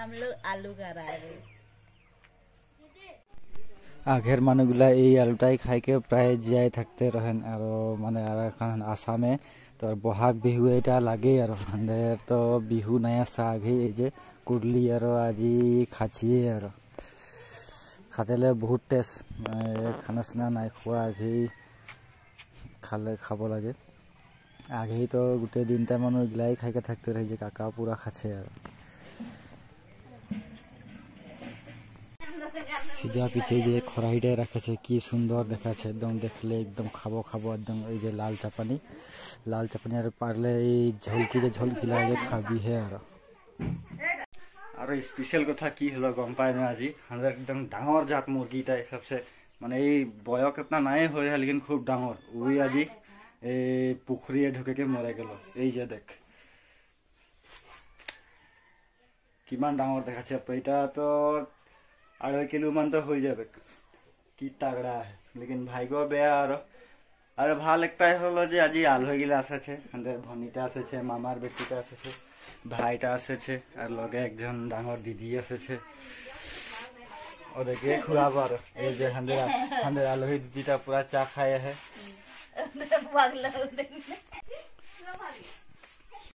हम लोग आलू का रहे আগের মানুষগুলা এই আলুটাই খাইকে প্রায় জিয়াই থাকতে রহেন আর মানে আর এখন আসামে তো বহাগ বিহু এটা লাগেই আর আমাদের তো বিহু নাই আসা আগে এই যে কুডলি আর আজি খাচ্ছি আর খাতেলে বহুত টেস্ট খানা চানা নাই খোৱা আগেই খালে খাব লাগে আগেই তো গোটেই দিনটা মানুহ এগুলাই খাইকে থাকতে রহে যে কাকা পুরা খাচ্ছে আর সিজা পিছে যে খরাইটা রাখেছে কি সুন্দর দেখাচ্ছে একদম দেখলে একদম খাবো খাবো একদম এই যে লাল চাপানি আর পারলে এই ঝলকি লাগে খাবি হে আর স্পেশাল কথা কি হলো গম পাই না আজি আমাদের একদম ডাঙর জাত মুরগিটা সবসে মানে এই বয়স কেতনা নাই হয়ে লেকিন খুব ডাঙর ওই আজি এই পুকুরে ঢুকে মরে গেল এই যে দেখ কিমান ডাঙর দেখাচ্ছে এটা তো 2.5 किलो मान तो हो जाए कि तगड़ा है लेकिन भाग्य बेया और ভাল একটা হলো যে আজি আলহীগিলা আসেছে আমাদের ভনিটা আসেছে মামার বেটিটা আসেছে ভাইটা আসেছে আর লগে একজন ডাঙর দিদি আসেছে ওদেরকে খুয়াবার এই যে আমাদের আলহী দিদিটা পুরা চা খায়